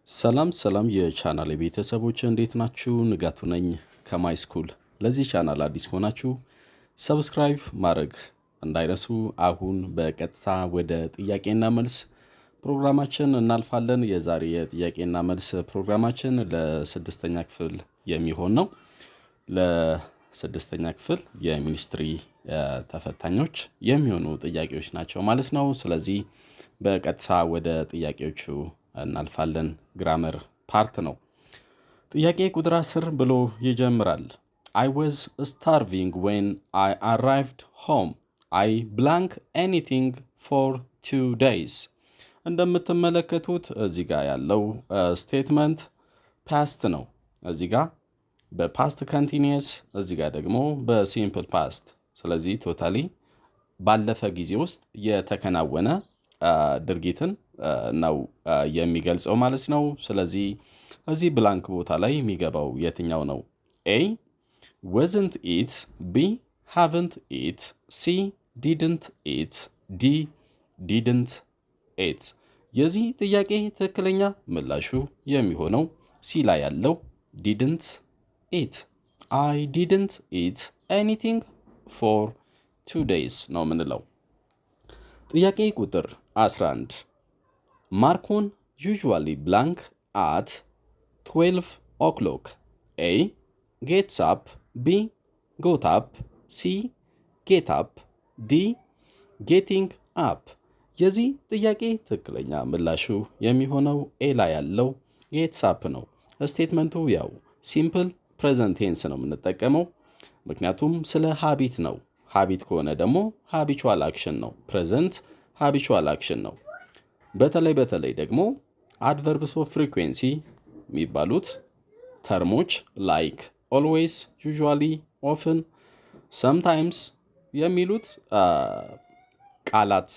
ሰላም የቻናል ቤተሰቦች እንዴት ናችሁ? ንጋቱ ነኝ ከማይ ስኩል። ለዚህ ቻናል አዲስ ሆናችሁ ሰብስክራይብ ማድረግ እንዳይረሱ። አሁን በቀጥታ ወደ ጥያቄና መልስ ፕሮግራማችን እናልፋለን። የዛሬ የጥያቄና መልስ ፕሮግራማችን ለስድስተኛ ክፍል የሚሆን ነው። ለስድስተኛ ክፍል የሚኒስትሪ ተፈታኞች የሚሆኑ ጥያቄዎች ናቸው ማለት ነው። ስለዚህ በቀጥታ ወደ ጥያቄዎቹ እናልፋለን። ግራመር ፓርት ነው። ጥያቄ ቁጥር 10 ብሎ ይጀምራል። I was starving when I arrived home. I blank anything for 2 days. እንደምትመለከቱት እዚህ ጋር ያለው ስቴትመንት ፓስት ነው። እዚህ ጋር በፓስት ኮንቲኒየስ፣ እዚህ ጋር ደግሞ በሲምፕል ፓስት። ስለዚህ ቶታሊ ባለፈ ጊዜ ውስጥ የተከናወነ ድርጊትን ነው የሚገልጸው ማለት ነው። ስለዚህ እዚህ ብላንክ ቦታ ላይ የሚገባው የትኛው ነው? ኤ wasn't eat፣ ቢ haven't eat፣ ሲ didn't eat፣ ዲ didn't eat። የዚህ ጥያቄ ትክክለኛ ምላሹ የሚሆነው ሲ ላይ ያለው didn't eat። I didn't eat anything for 2 days ነው የምንለው። ጥያቄ ቁጥር 11 Marcon usually blank at 12 o'clock. A gets up፣ B got up፣ C get up፣ D getting up። የዚህ ጥያቄ ትክክለኛ ምላሹ የሚሆነው ኤ ላይ ያለው ጌትስ አፕ ነው። ስቴትመንቱ ያው ሲምፕል ፕሬዘንት ቴንስ ነው የምንጠቀመው፣ ምክንያቱም ስለ ሀቢት ነው። ሀቢት ከሆነ ደግሞ ሃቢቹዋል አክሽን ነው። ፕሬዘንት ሃቢቹዋል አክሽን ነው። በተለይ ደግሞ አድቨርብስ ኦፍ ፍሪኩዌንሲ የሚባሉት ተርሞች ላይክ ኦልዌይስ፣ ዩዥዋሊ፣ ኦፍን፣ ሰምታይምስ የሚሉት ቃላት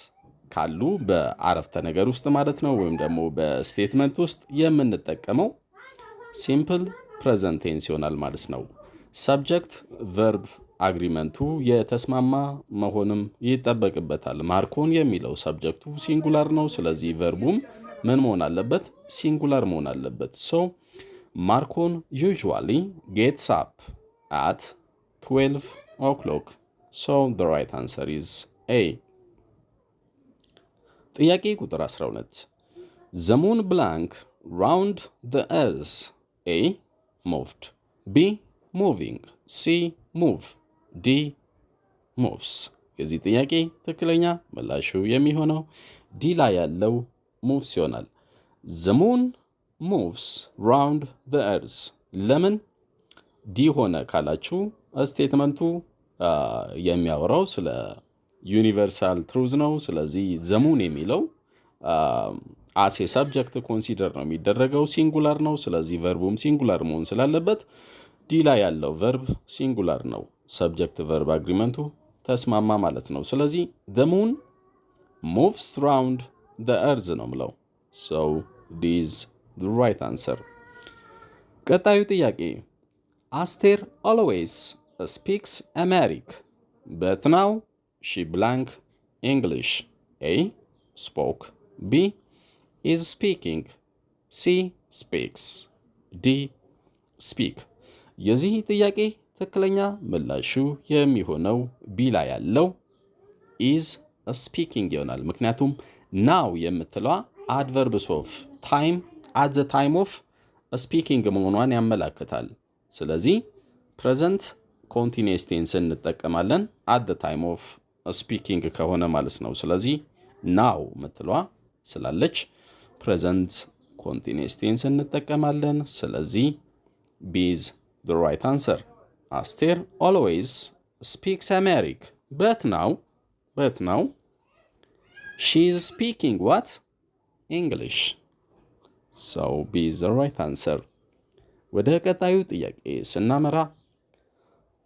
ካሉ በአረፍተ ነገር ውስጥ ማለት ነው፣ ወይም ደግሞ በስቴትመንት ውስጥ የምንጠቀመው ሲምፕል ፕሬዘንት ቴንስ ይሆናል ማለት ነው። ሰብጀክት ቨርብ አግሪመንቱ የተስማማ መሆንም ይጠበቅበታል። ማርኮን የሚለው ሰብጀክቱ ሲንጉላር ነው። ስለዚህ ቨርቡም ምን መሆን አለበት? ሲንጉላር መሆን አለበት። ሶ ማርኮን ዩዥዋሊ ጌትስ አፕ አት 12 o'clock። ሶ the right answer is A። ጥያቄ ቁጥር 12 The moon blank round the earth። A moved፣ B moving፣ C move፣ ዲ moves። የዚህ ጥያቄ ትክክለኛ ምላሹ የሚሆነው ዲ ላይ ያለው moves ይሆናል። the moon moves round the earth። ለምን ዲ ሆነ ካላችሁ ስቴትመንቱ የሚያወራው ስለ ዩኒቨርሳል ትሩዝ ነው። ስለዚህ the moon የሚለው አሴ ሰብጀክት ኮንሲደር ነው የሚደረገው፣ ሲንጉላር ነው። ስለዚህ ቨርቡም ሲንጉላር መሆን ስላለበት ዲ ላይ ያለው ቨርብ ሲንጉላር ነው። ሰብጀክት ቨርብ አግሪመንቱ ተስማማ ማለት ነው። ስለዚህ the moon moves round the earth ነው ምለው። so this is the right answer። ቀጣዩ ጥያቄ አስቴር always speaks Amharic but now she blank English። A spoke፣ B is speaking፣ C speaks፣ D speak። የዚህ ጥያቄ ትክክለኛ ምላሹ የሚሆነው ቢ ላይ ያለው ኢዝ ስፒኪንግ ይሆናል። ምክንያቱም ናው የምትለዋ አድቨርብስ ኦፍ ታይም አት ዘ ታይም ኦፍ ስፒኪንግ መሆኗን ያመላክታል። ስለዚህ ፕሬዘንት ኮንቲኒየስ ቴንስ እንጠቀማለን አት ዘ ታይም ኦፍ ስፒኪንግ ከሆነ ማለት ነው። ስለዚህ ናው የምትለዋ ስላለች ፕሬዘንት ኮንቲኒየስ ቴንስ እንጠቀማለን። ስለዚህ ቢ ኢዝ the right answer። Aster always speaks Amharic but now she is speaking what? English። so B is the right answer። ወደ ቀጣዩ ጥያቄ ስናመራ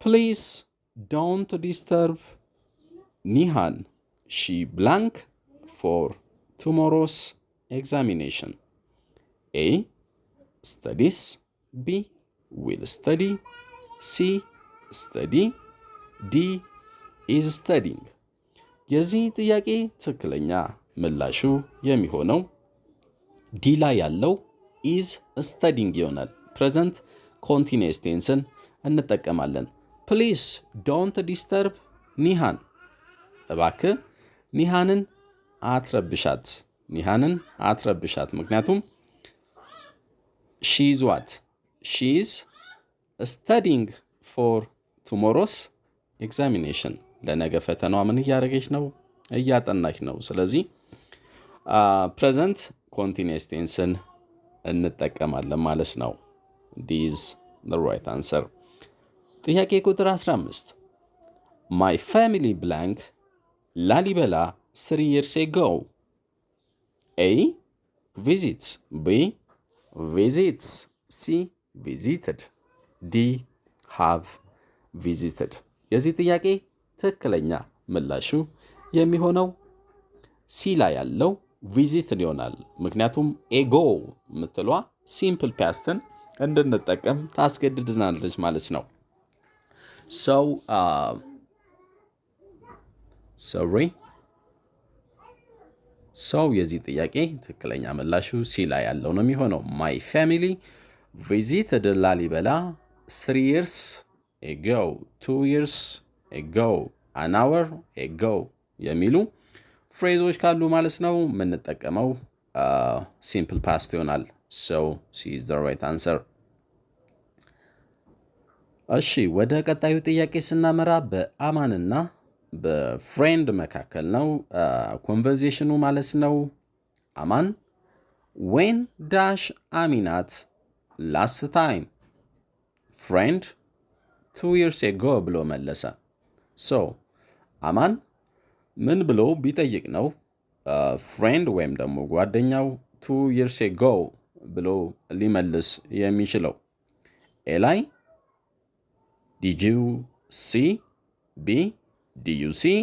please don't disturb Nihan። she blank for tomorrow's examination። A studies፣ B will study፣ C study፣ D is studying። የዚህ ጥያቄ ትክክለኛ ምላሹ የሚሆነው ዲ ላይ ያለው ኢዝ ስተዲንግ ይሆናል። ፕሬዘንት ኮንቲኒየስ ቴንስን እንጠቀማለን። ፕሊዝ ዶንት ዲስተርብ ኒሃን፣ እባክህ ኒሃንን አትረብሻት፣ ኒሃንን አትረብሻት። ምክንያቱም ሺዝ ዋት ሺዝ ስተዲንግ ፎር ቱሞሮስ ኤግዛሚኔሽን፣ ለነገ ፈተናዋ ምን እያደረገች ነው? እያጠናች ነው። ስለዚህ ፕሬዘንት ኮንቲኒየስ ቴንስን እንጠቀማለን ማለት ነው። ዲዝ the right answer። ጥያቄ ቁጥር 15 My family blank ላሊበላ 3 years ago. A. Visits. B. Visits. C. Visited. D. Have visited። የዚህ ጥያቄ ትክክለኛ ምላሹ የሚሆነው ሲ ላይ ያለው ቪዚትድ ይሆናል። ምክንያቱም ኤጎ የምትሏ ሲምፕል ፓስትን እንድንጠቀም ታስገድድናለች ማለት ነው። ሰው የዚህ ጥያቄ ትክክለኛ ምላሹ ሲ ላይ ያለው ነው የሚሆነው። ማይ ፋሚሊ ቪዚትድ ላሊበላ 3 years ago, 2 years ago, an hour ago የሚሉ ፍሬዞች ካሉ ማለት ነው የምንጠቀመው ሲምፕል ፓስት ይሆናል። So C is the right answer። እሺ ወደ ቀጣዩ ጥያቄ ስናመራ በአማንና በፍሬንድ መካከል ነው ኮንቨርሴሽኑ ማለት ነው። አማን when dash አሚናት last time friend 2 years ago ብሎ መለሰ። So አማን ምን ብሎ ቢጠይቅ ነው ፍሬንድ ወይም ደግሞ ጓደኛው 2 years ago ብሎ ሊመልስ የሚችለው? ኤ ላይ did you see? B did you see?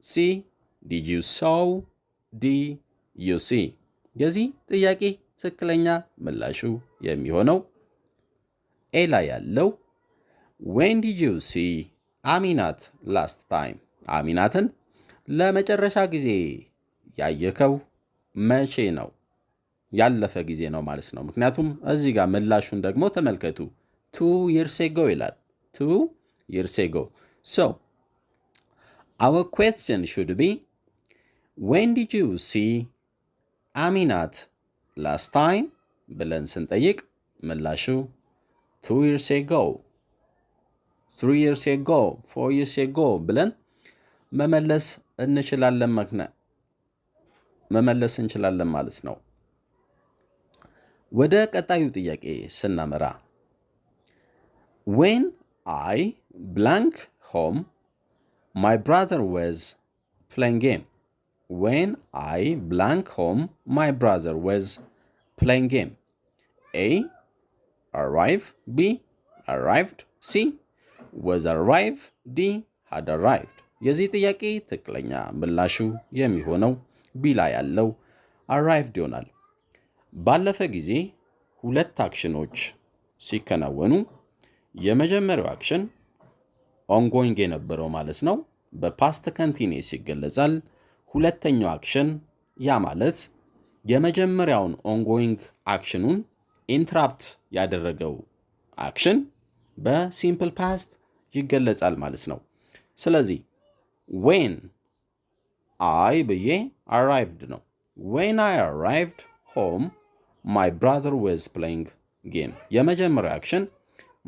C did you saw? D you see። የዚህ ጥያቄ ትክክለኛ ምላሹ የሚሆነው ኤ ላይ ያለው when did you see አሚናት last time። አሚናትን ለመጨረሻ ጊዜ ያየከው መቼ ነው? ያለፈ ጊዜ ነው ማለት ነው። ምክንያቱም እዚህ ጋር ምላሹን ደግሞ ተመልከቱ 2 years ago ይላል። 2 years ago። So our question should be when did you see አሚናት last time ብለን ስንጠይቅ ምላሹ 2 years ago 3 years ago 4 years ago ብለን መመለስ እንችላለን ማለት ነው። ወደ ቀጣዩ ጥያቄ ስናመራ when I blank home my brother was playing game። when I blank home my brother was playing game። A arrive, B arrived፣ C was arrived፣ D had arrived። የዚህ ጥያቄ ትክክለኛ ምላሹ የሚሆነው ቢ ላይ ያለው arrived ይሆናል። ባለፈ ጊዜ ሁለት አክሽኖች ሲከናወኑ የመጀመሪያው አክሽን ኦንጎይንግ የነበረው ማለት ነው በፓስት ኮንቲኒየስ ይገለጻል። ሁለተኛው አክሽን ያ ማለት የመጀመሪያውን ኦንጎይንግ አክሽኑን ኢንትራፕት ያደረገው አክሽን በሲምፕል ፓስት ይገለጻል ማለት ነው። ስለዚህ when I ብዬ arrived ነው። when I arrived home my brother was playing game። የመጀመሪያው አክሽን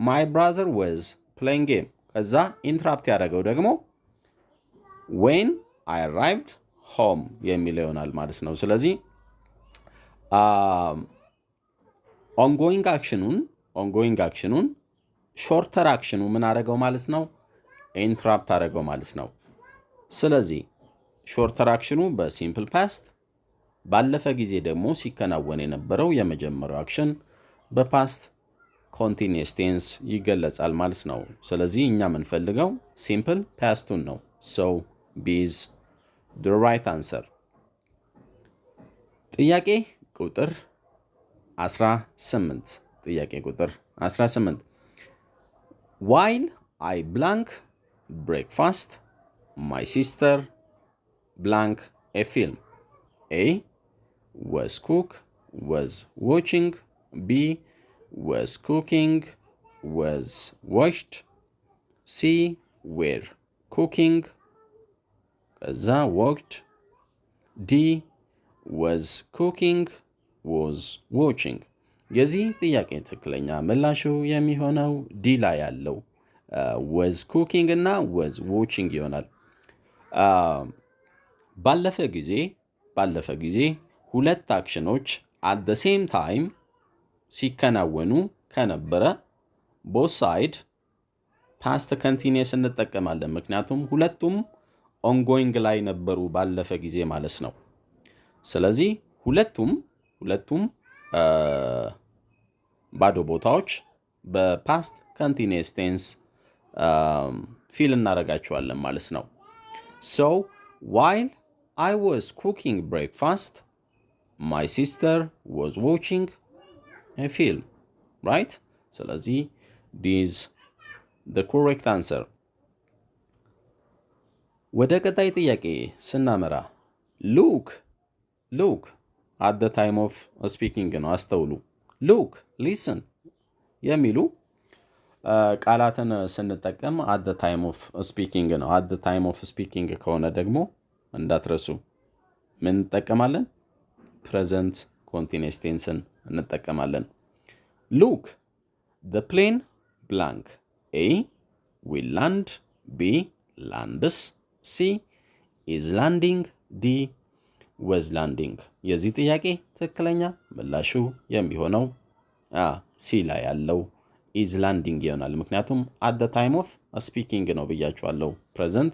my brother was playing game ከዛ ኢንትራፕት ያደረገው ደግሞ when I arrived home የሚለው ይሆናል ማለት ነው። ስለዚህ ኦንጎይንግ አክሽኑን ሾርተር አክሽኑ ምን አደረገው ማለት ነው? ኢንትራፕት አደረገው ማለት ነው። ስለዚህ ሾርተር አክሽኑ በሲምፕል ፓስት፣ ባለፈ ጊዜ ደግሞ ሲከናወን የነበረው የመጀመሪያው አክሽን በፓስት ኮንቲኒየስ ቴንስ ይገለጻል ማለት ነው። ስለዚህ እኛ የምንፈልገው ሲምፕል ፓስቱን ነው። So B is the right answer። ጥያቄ ቁጥር 18 While I blank breakfast my sister blank a film. A was cook was watching B was cooking, was washed, C were cooking, ከዛ walked, D was cooking, was watching። የዚህ ጥያቄ ትክክለኛ ምላሹ የሚሆነው ዲ ላይ ያለው was cooking እና was watching ይሆናል። ባለፈ ጊዜ ሁለት አክሽኖች at the same time ሲከናወኑ ከነበረ both side past continuous እንጠቀማለን። ምክንያቱም ሁለቱም ongoing ላይ ነበሩ ባለፈ ጊዜ ማለት ነው። ስለዚህ ሁለቱም ባዶ ቦታዎች በፓስት continuous tense ፊል እናደርጋቸዋለን ማለት ነው። So while I was cooking breakfast, my sister was watching a film, right? ስለዚህ this the correct answer። ወደ ቀጣይ ጥያቄ ስናመራ look at the time of speaking ነው። አስተውሉ። look listen የሚሉ ቃላትን ስንጠቀም at the time of speaking ነው። at the time of speaking ከሆነ ደግሞ እንዳትረሱ ምን እንጠቀማለን? present continuous tense እንጠቀማለን። look the plane blank A will land, B lands, C is landing, D was landing። የዚህ ጥያቄ ትክክለኛ ምላሹ የሚሆነው ሲ ላይ ያለው is landing ይሆናል። ምክንያቱም at the time of speaking ነው ብያችኋለሁ። present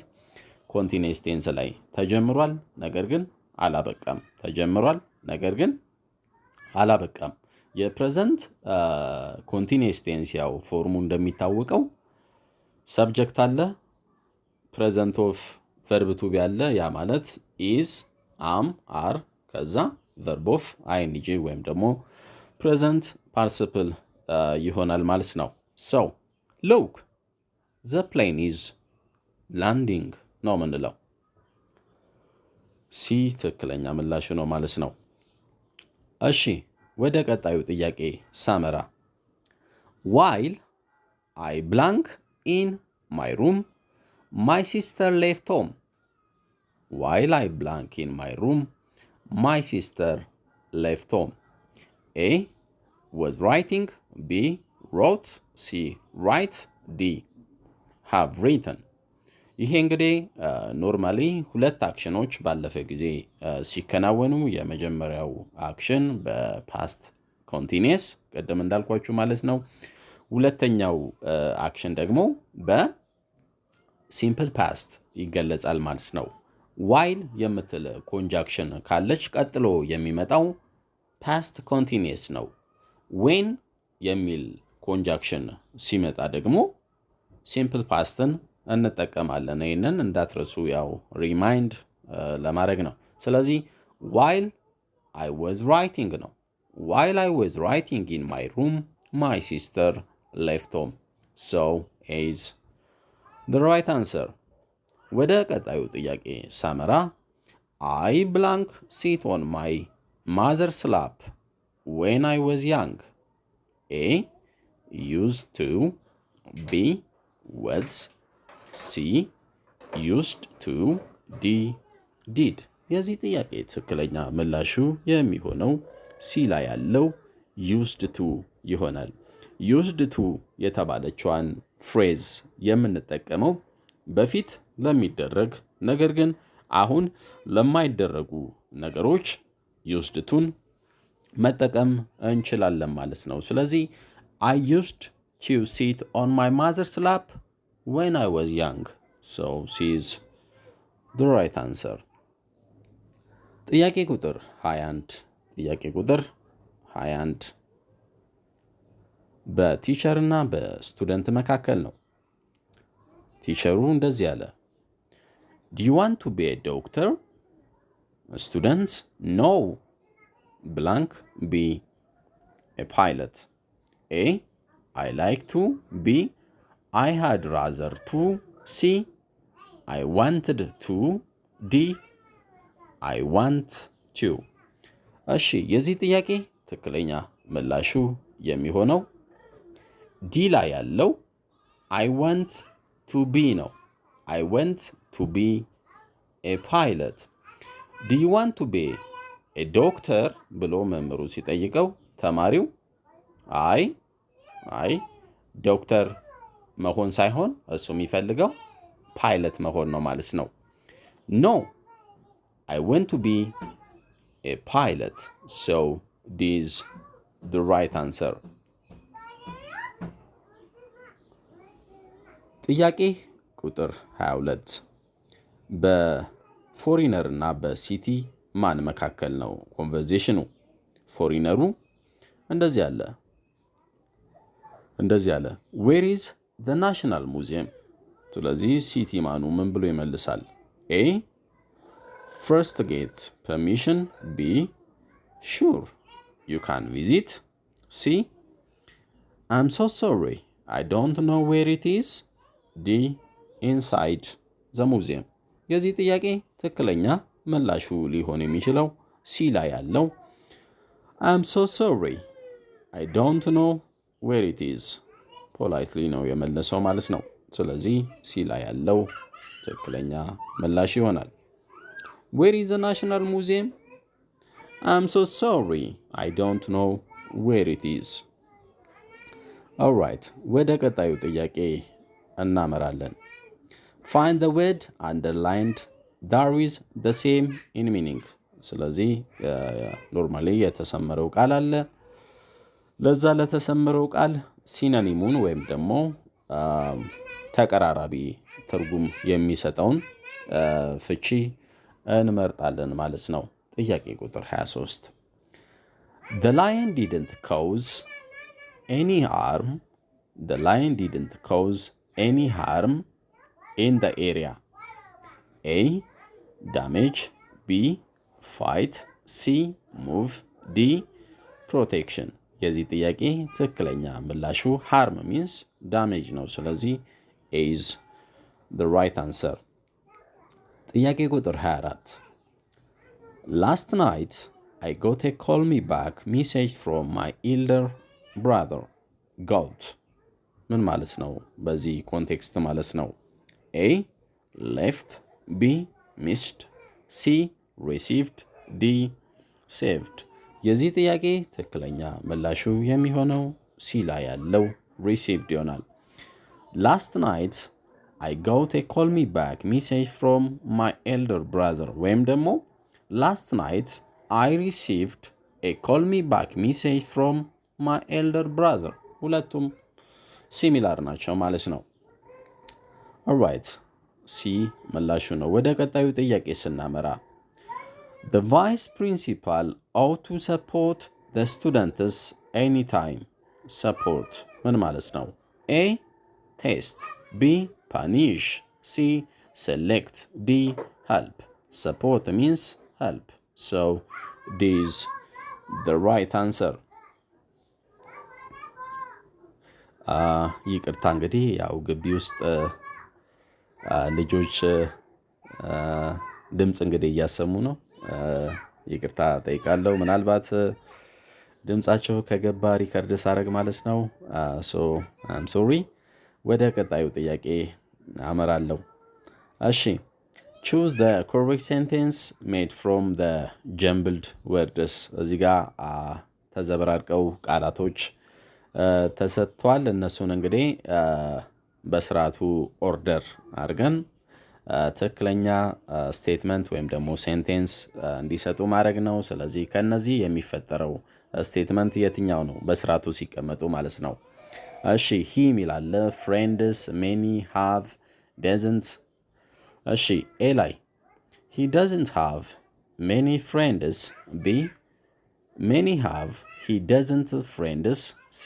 continuous tense ላይ ተጀምሯል፣ ነገር ግን አላበቃም። ተጀምሯል፣ ነገር ግን አላበቃም። የፕሬዘንት continuous tense ያው ፎርሙ እንደሚታወቀው ሰብጀክት አለ፣ present of verb to be አለ። ያ ማለት is am are ከዛ verb of ing ወይም ደግሞ present participle ይሆናል ማለት ነው። so look the plane is landing ነው ምንለው። ሲ ትክክለኛ ምላሹ ነው ማለት ነው። እሺ ወደ ቀጣዩ ጥያቄ ሳመራ while I blank in my room, my sister left home. while I blank in my room, my sister left home. A was writing, B wrote, C write, D have written። ይሄ እንግዲህ ኖርማሊ ሁለት አክሽኖች ባለፈ ጊዜ ሲከናወኑ የመጀመሪያው አክሽን በፓስት ኮንቲኒየስ ቀደም እንዳልኳችሁ ማለት ነው። ሁለተኛው አክሽን ደግሞ በሲምፕል ፓስት ይገለጻል ማለት ነው። ዋይል የምትል ኮንጃክሽን ካለች ቀጥሎ የሚመጣው ፓስት ኮንቲኒየስ ነው። ዌን የሚል ኮንጃክሽን ሲመጣ ደግሞ ሲምፕል ፓስትን እንጠቀማለን። ይህንን እንዳትረሱ ያው ሪማይንድ ለማድረግ ነው። ስለዚህ while I was writing ነው። while I was writing in my room, my sister left home. so is the right answer። ወደ ቀጣዩ ጥያቄ ሳመራ I blank sit on my mother's lap when I was young. A used to, B was, C used to, D did። የዚህ ጥያቄ ትክክለኛ ምላሹ የሚሆነው ሲ ላይ ያለው used to ይሆናል። used to የተባለችዋን ፍሬዝ የምንጠቀመው በፊት ለሚደረግ ነገር ግን አሁን ለማይደረጉ ነገሮች used to መጠቀም እንችላለን ማለት ነው። ስለዚህ I used to sit on my mother's lap when I was young. so C is the right answer። ጥያቄ ቁጥር 21 በቲቸር እና በስቱደንት መካከል ነው። ቲቸሩ እንደዚህ አለ Do you want to be a doctor? Students, no. blank, B a pilot. A I like to, B I had rather to, C I wanted to, D I want to። እሺ የዚህ ጥያቄ ትክክለኛ ምላሹ የሚሆነው ዲ ላይ ያለው I want to be ነው። I want to be a pilot. Do you want to be a doctor ብሎ መምህሩ ሲጠይቀው ተማሪው አይ ዶክተር መሆን ሳይሆን እሱ የሚፈልገው ፓይለት መሆን ነው ማለት ነው። No, I want to be a pilot. So this is the right answer. ጥያቄ ቁጥር 22 በፎሪነር እና በሲቲ ማን መካከል ነው ኮንቨርሴሽኑ? ፎሪነሩ እንደዚህ አለ Where is the National Museum? ስለዚህ ሲቲ ማኑ ምን ብሎ ይመልሳል? A First get permission. B Sure you can visit. C I'm so sorry I don't know where it is. D inside the museum. የዚህ ጥያቄ ትክክለኛ ምላሹ ሊሆን የሚችለው ሲ ላይ ያለው I'm so sorry I don't know where it is ፖላይትሊ ነው የመለሰው ማለት ነው። ስለዚህ ሲ ላይ ያለው ትክክለኛ ምላሽ ይሆናል። Where is the National Museum? I'm so sorry I don't know where it is. Alright, ወደ ቀጣዩ ጥያቄ እናመራለን። Find the word underlined that is the same in meaning. ስለዚህ ኖርማሊ የተሰመረው ቃል አለ። ለዛ ለተሰመረው ቃል ሲኖኒሙን ወይም ደግሞ ተቀራራቢ ትርጉም የሚሰጠውን ፍቺ እንመርጣለን ማለት ነው። ጥያቄ ቁጥር 23 The lion didn't cause any harm. The lion didn't cause any harm in the area. A damage. B fight. C move. D protection. የዚህ ጥያቄ ትክክለኛ ምላሹ harm means damage ነው። ስለዚህ A is the right answer. ጥያቄ ቁጥር 24 Last night I got a call me back message from my elder brother. Got ምን ማለት ነው? በዚህ ኮንቴክስት ማለት ነው። A left. B missed. C received. D saved. የዚህ ጥያቄ ትክክለኛ ምላሹ የሚሆነው ሲ ላይ ያለው received ይሆናል። Last night I got a call me back message from my elder brother ወይም ደግሞ last night I received a call me back message from my elder brother ሁለቱም ሲሚላር ናቸው ማለት ነው። Alright, ሲ ምላሹ ነው። ወደ ቀጣዩ ጥያቄ ስናመራ The vice principal ought to support the students anytime. Support ምን ማለት ነው? A test. B punish. C select. D help. Support means help. So this is the right answer. ይቅርታ እንግዲህ ያው ግቢ ውስጥ ልጆች ድምፅ እንግዲህ እያሰሙ ነው። ይቅርታ ጠይቃለሁ። ምናልባት ድምጻቸው ከገባ ሪከርድ ሳረግ ማለት ነው። So I'm sorry. ወደ ቀጣዩ ጥያቄ አመራለሁ። እሺ choose the correct sentence made from the jumbled words. እዚህ ጋር ተዘበራርቀው ቃላቶች ተሰጥቷል። እነሱን እንግዲህ በስርዓቱ ኦርደር አድርገን ትክክለኛ ስቴትመንት ወይም ደግሞ ሴንቴንስ እንዲሰጡ ማድረግ ነው። ስለዚህ ከነዚህ የሚፈጠረው ስቴትመንት የትኛው ነው በስርዓቱ ሲቀመጡ ማለት ነው። እሺ ሂ ሚላለ ፍሬንድስ ሜኒ ሃቭ doesn't እሺ ኤ ላይ he doesn't have many friends. B many have he doesn't friends. C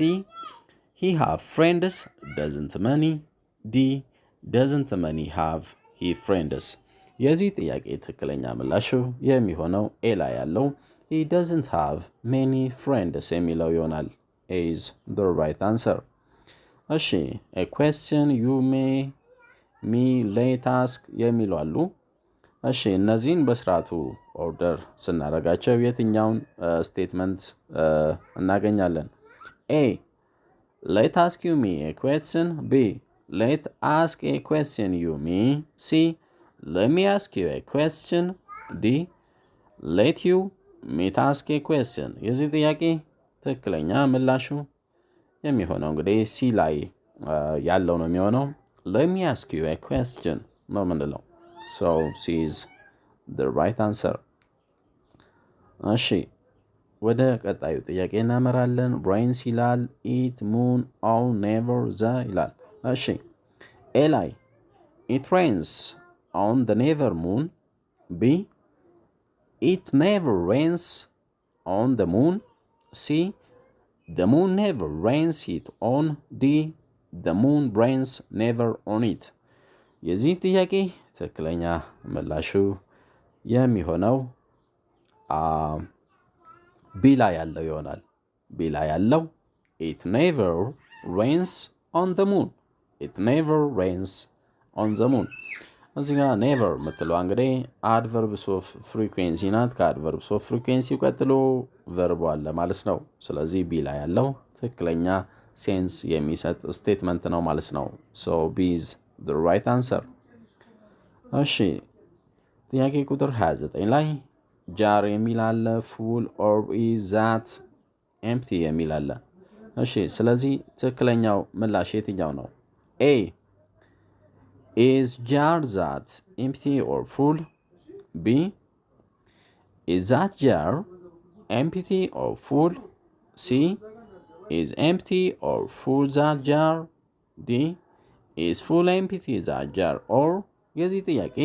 he have friends doesn't many. D doesn't many have he friends. የዚህ ጥያቄ ትክክለኛ ምላሹ የሚሆነው ኤ ላይ ያለው he doesn't have many friends የሚለው ይሆናል። A is the right answer. እሺ a question you may me let ask የሚሉ አሉ። እሺ እነዚህን በስርዓቱ ኦርደር ስናደርጋቸው የትኛውን ስቴትመንት እናገኛለን? ኤ let ask you me a question. B let ask a question you me. C let me ask you a question. D let you me ask a question. የዚህ ጥያቄ ትክክለኛ ምላሹ የሚሆነው እንግዲህ ሲ ላይ ያለው ነው የሚሆነው። let me ask you a question ነው የምንለው። so C is the right answer. እሺ ወደ ቀጣዩ ጥያቄ እናመራለን። ሬንስ ይላል ኢት ሙን ኦር ኔቨር ዘ ይላል። እሺ ኤ ላይ ኢት ሬንስ ኦን ዘ ኔቨር ሙን። ቢ ኢት ኔቨር ሬንስ ኦን ዘ ሙን። ሲ ዘ ሙን ኔቨር ሬንስ ኢት ኦን። ዲ ዘ ሙን ሬንስ ኔቨር ኦን ኢት። የዚህ ጥያቄ ትክክለኛ ምላሹ የሚሆነው ቢ ላይ ያለው ይሆናል። ቢ ላይ ያለው it never rains on the moon. it never rains on the moon. እዚህ ጋር never የምትለው እንግዲህ adverbs of frequency ናት። ከadverbs of frequency ቀጥሎ verb አለ ማለት ነው። ስለዚህ ቢ ላይ ያለው ትክክለኛ ሴንስ የሚሰጥ ስቴትመንት ነው ማለት ነው። so B is the right answer. እሺ ጥያቄ ቁጥር 29 ላይ jar የሚል አለ፣ full or is that empty የሚል አለ። እሺ ስለዚህ ትክክለኛው ምላሽ የትኛው ነው? A is jar that empty or full? B is that jar empty or full? C is empty or full that jar? D is full empty that jar? or የዚህ ጥያቄ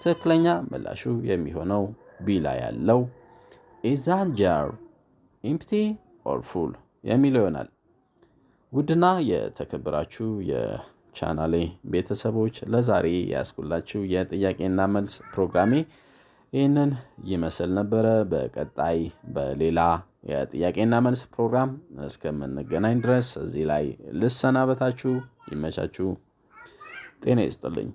ትክክለኛ ምላሹ የሚሆነው ቢ ላይ ያለው is that jar empty or full የሚለው ይሆናል። ውድና የተከበራችሁ የቻናሌ ቤተሰቦች ለዛሬ ያስኩላችሁ የጥያቄና መልስ ፕሮግራሜ ይህንን ይመስል ነበረ። በቀጣይ በሌላ የጥያቄና መልስ ፕሮግራም እስከምንገናኝ ድረስ እዚህ ላይ ልሰናበታችሁ። ይመቻችሁ። ጤና ይስጥልኝ።